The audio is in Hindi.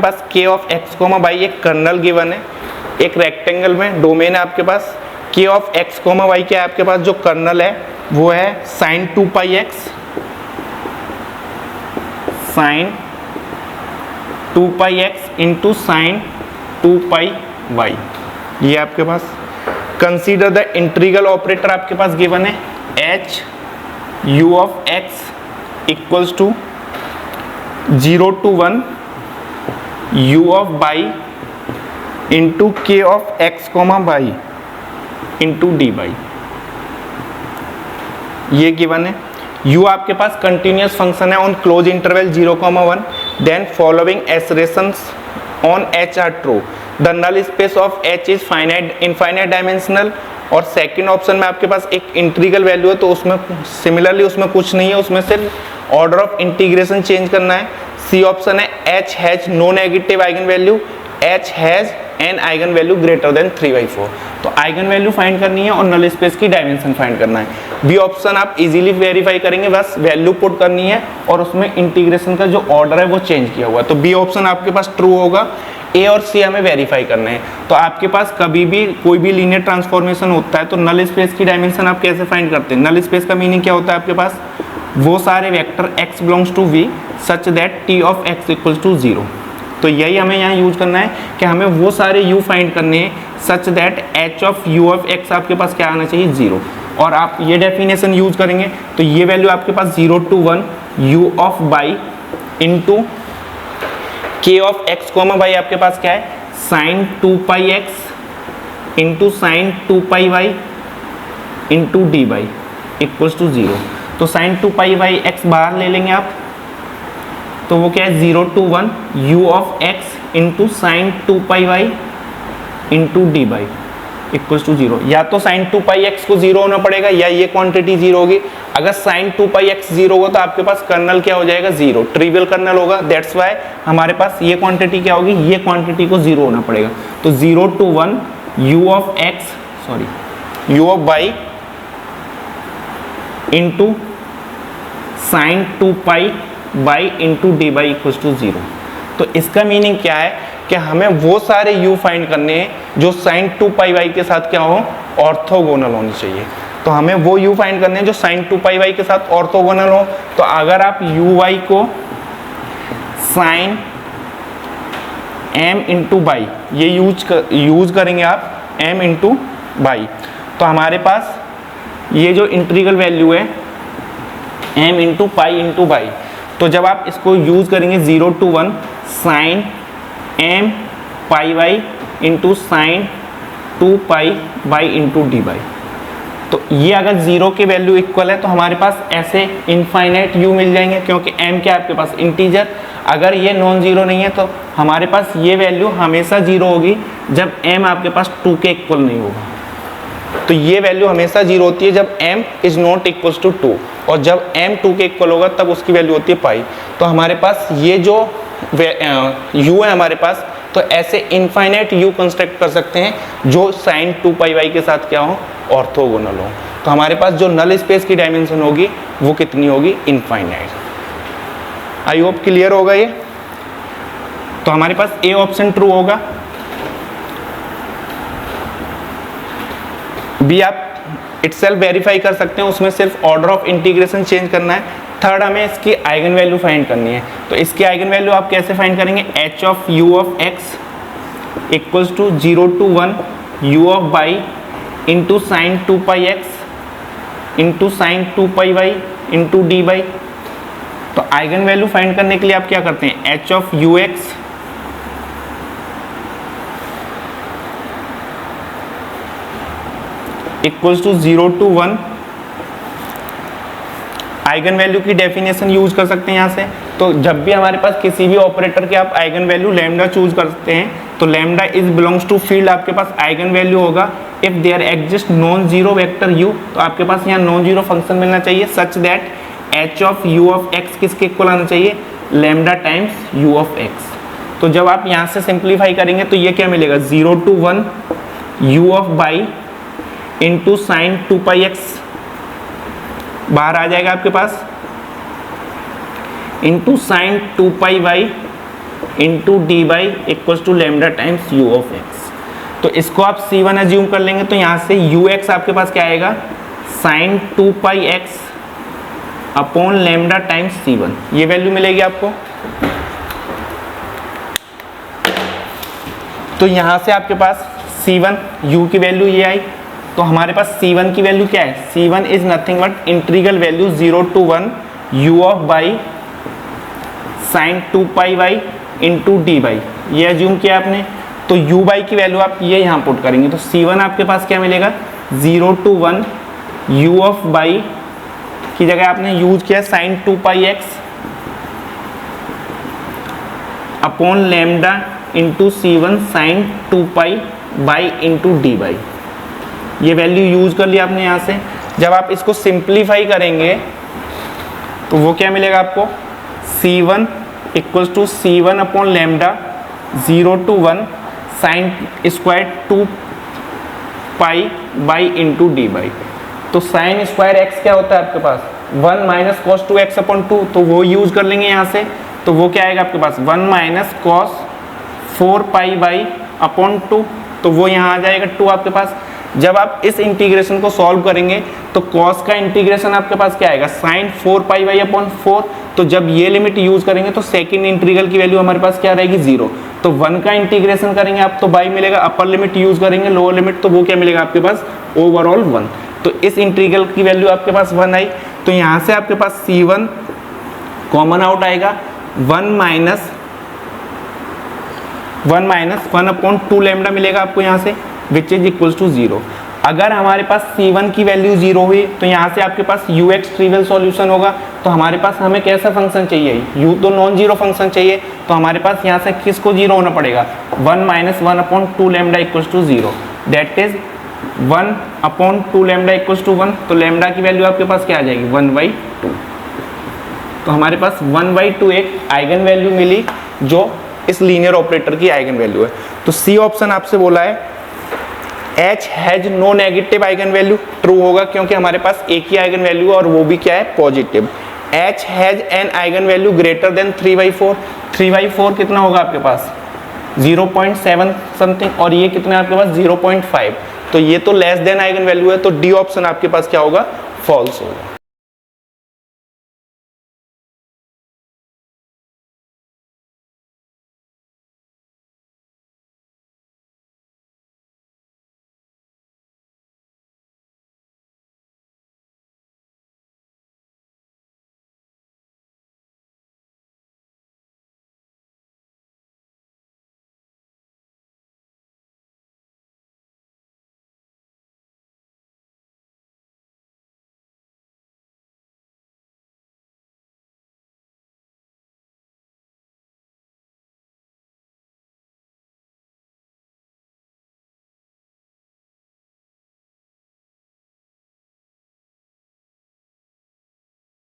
Pass k of x comma y एक कर्नल गिवन है, एक रेक्टेंगल में डोमेन है आपके पास। k of x comma y क्या है आपके पास, जो कर्नल है वो है sin 2 pi x, sin 2 pi x into sine 2 pi y, ये आपके पास। कंसीडर द इंटीग्रल ऑपरेटर आपके पास गिवन है h u of x equals to 0 to 1 u of y into k of x comma y into d y, ये गिवन है। u आपके पास कंटिन्यूस फंक्शन है on closed interval 0,1, then following assertions on h are true, the null space of h is finite infinite dimensional. और सेकंड ऑप्शन में आपके पास एक इंटीग्रल वैल्यू है, तो उसमें सिमिलरली उसमें कुछ नहीं है, उसमें सिर्फ ऑर्डर ऑफ इंटीग्रेशन चेंज करना है। सी ऑप्शन है h has no negative eigen value, h has an eigen value greater than 3/4, तो आइगन वैल्यू फाइंड करनी है और नल स्पेस की डायमेंशन फाइंड करना है। बी ऑप्शन आप इजीली वेरीफाई करेंगे, बस वैल्यू पुट करनी है और उसमें इंटीग्रेशन का जो ऑर्डर है वो चेंज किया हुआ है, तो बी ऑप्शन आपके पास ट्रू होगा। ए और सी हमें वेरीफाई करना है। तो आपके पास कभी भी कोई भी लीनियर ट्रांसफॉर्मेशन होता है तो नल स्पेस की डायमेंशन आप कैसे फाइंड करते हैं। नल स्पेस का मीनिंग क्या होता है आपके पास, वो सारे vector x belongs to v such that t of x equals to 0। तो यही हमें यहाँ यूज करना है कि हमें वो सारे u फाइंड करने हैं such that h of u of x आपके पास क्या आना चाहिए 0। और आप ये डेफिनेशन यूज करेंगे तो ये वैल्यू आपके पास 0 to 1 u of y into k of x comma y आपके पास क्या है sin 2 pi x into sine 2 pi y into d y equals to 0। तो sin 2 पाई y x बाहर ले लेंगे आप, तो वो क्या है 0 to 1 u of x into sine 2 pi y into d y equals to 0। या तो sin 2 पाई x को 0 होना पड़ेगा या ये क्वांटिटी 0 होगी। अगर sin 2 पाई x 0 होगा तो आपके पास कर्नल क्या हो जाएगा 0, ट्रिवियल कर्नल होगा। दैट्स वाई हमारे पास ये क्वांटिटी क्या होगी, ये क्वांटिटी को 0 होना पड़ेगा। तो 0 to 1 u of x sorry u of y into sine 2 pi y into d y equals to 0। तो इसका मीनिंग क्या है कि हमें वो सारे u फाइंड करने हैं जो sin 2 पाई y के साथ क्या हो, ऑर्थोगोनल होनी चाहिए। तो हमें वो u फाइंड करने हैं जो sin 2 पाई y के साथ ऑर्थोगोनल हो। तो अगर आप uy को sin m इंटू बाई ये यूज करेंगे आप m इंटू बाई, तो हमारे पास ये जो इंटीग्रल वैल्यू है m into pi into y, तो जब आप इसको यूज करेंगे 0 to 1 sine m pi y into sine 2 pi y into d y, तो ये अगर 0 के वैल्यू इक्वल है तो हमारे पास ऐसे इनफाइनाइट u मिल जाएंगे, क्योंकि m क्या है आपके पास इंटीजर। अगर ये नॉन जीरो नहीं है तो हमारे पास ये वैल्यू हमेशा 0 होगी जब m आपके पास 2 के इक्वल नहीं होगा। तो ये वैल्यू हमेशा 0 होती है जब m is not equals to 2, और जब m 2 के इक्वल होगा तब उसकी वैल्यू होती है पाई। तो हमारे पास ये जो u है हमारे पास, तो ऐसे इनफाइनाइट u कंस्ट्रक्ट कर सकते हैं जो sin 2 पाई y के साथ क्या हो, ऑर्थोगोनल हो। तो हमारे पास जो नल स्पेस की डायमेंशन होगी वो कितनी होगी, इनफाइनाइट। आई होप क्लियर होगा ये। तो हमारे पास ए ऑप्शन ट्रू होगा। बी आप इटसेल्फ वेरीफाई कर सकते हैं, उसमें सिर्फ ऑर्डर ऑफ इंटीग्रेशन चेंज करना है। थर्ड हमें इसकी आइगन वैल्यू फाइंड करनी है। तो इसकी आइगन वैल्यू आप कैसे फाइंड करेंगे, h of u of x equals to 0 to 1 u of y into sine 2 pi x into sine 2 pi y into d y. तो आइगन वैल्यू फाइंड करने के लिए आप क्या करते हैं, h of u x equals to 0 to 1, eigen value की डेफिनेशन यूज कर सकते हैं यहाँ से। तो जब भी हमारे पास किसी भी ऑपरेटर के आप आइगन वैल्यू लैम्डा चूज करते हैं तो lambda is belongs to field, आपके पास आइगन वैल्यू होगा if there exist non zero vector u। तो आपके पास यहाँ नॉन जीरो फंक्शन मिलना चाहिए such that h of u of x किसके इक्वल आना चाहिए, lambda times u of x। तो जब आप यहाँ से सिंप्लीफाई करेंगे तो ये क्या मिलेगा, 0 to 1 u of y into sine 2 pi x बाहर आ जाएगा आपके पास, into sine 2 pi y into d y equals to lambda times u of x. तो इसको आप C1 एज्यूम कर लेंगे तो यहाँ से यू एक्स आपके पास क्या आएगा, sine 2 pi x upon lambda times C1, ये वैल्यू मिलेगी आपको। तो यहाँ से आपके पास C1 u की वैल्यू ये आई, तो हमारे पास C1 की वैल्यू क्या है, C1 is nothing but integral value 0 to 1 u of y sine 2 pi y into d y, ये एज्यूम किया आपने। तो u बाई की वैल्यू आप ये यहाँ पुट करेंगे तो C1 आपके पास क्या मिलेगा, 0 to 1 u ऑफ बाई की जगह आपने यूज किया sine 2 pi x upon lambda into C1 sine 2 pi y into d y, ये वैल्यू यूज कर लिया आपने यहाँ से। जब आप इसको सिंप्लीफाई करेंगे तो वो क्या मिलेगा आपको, C1 equals to C1 upon lambda 0 to 1 sine square 2 pi y into d y. तो साइन स्क्वायर एक्स क्या होता है आपके पास, 1 माइनस कॉस 2x अपॉन 2, तो वो यूज कर लेंगे यहाँ से। तो वो क्या आएगा आपके पास, 1 minus cos 4 pi by upon 2, तो वो यहाँ आ जाएगा 2 आपके पास। जब आप इस इंटीग्रेशन को सॉल्व करेंगे तो कॉस का इंटीग्रेशन आपके पास क्या आएगा, साइन 4 पाई बाई अपॉन 4, तो जब ये लिमिट यूज करेंगे तो सेकंड इंटीग्रल की वैल्यू हमारे पास क्या रहेगी, 0। तो 1 का इंटीग्रेशन करेंगे आप तो बाई मिलेगा, अपर लिमिट यूज करेंगे लोअर लिमिट, तो वो क्या मिलेगा आपके पास, ओवरऑल 1। तो इस इंटीग्रल की वैल्यू आपके पास 1 आई, तो यहाँ से आपके पास C1 कॉमन आउट आएगा, 1 माइनस 1 अपॉन 2 लेमडा मिलेगा आपको यहाँ से, विच इज इक्वल्स टू 0। अगर हमारे पास C1 की वैल्यू 0 हुई तो यहाँ से आपके पास ux ट्रिवियल सॉल्यूशन होगा। तो हमारे पास हमें कैसा फंक्शन चाहिए, u तो नॉन जीरो फंक्शन चाहिए, तो हमारे पास यहाँ से किसको 0 होना पड़ेगा, 1 minus 1 upon 2 lambda equals to 0, that is 1 upon 2 lambda equals to 1। तो लेमडा की वैल्यू आपके पास क्या आ जाएगी, 1/2। तो हमारे पास 1/2 एक आइगन वैल्यू मिली जो इस लीनियर ऑपरेटर की आइगन वैल्यू है। तो सी ऑप्शन आपसे बोला है H has no negative eigen value, true होगा क्योंकि हमारे पास एक ही आइगन वैल्यू है और वो भी क्या है, positive. H has an eigen value greater than 3/4, 3/4 कितना होगा आपके पास, 0.7 समथिंग, और ये कितना है आपके पास 0.5, तो ये तो लेस देन आइगन वैल्यू है, तो डी ऑप्शन आपके पास क्या होगा, फॉल्स होगा।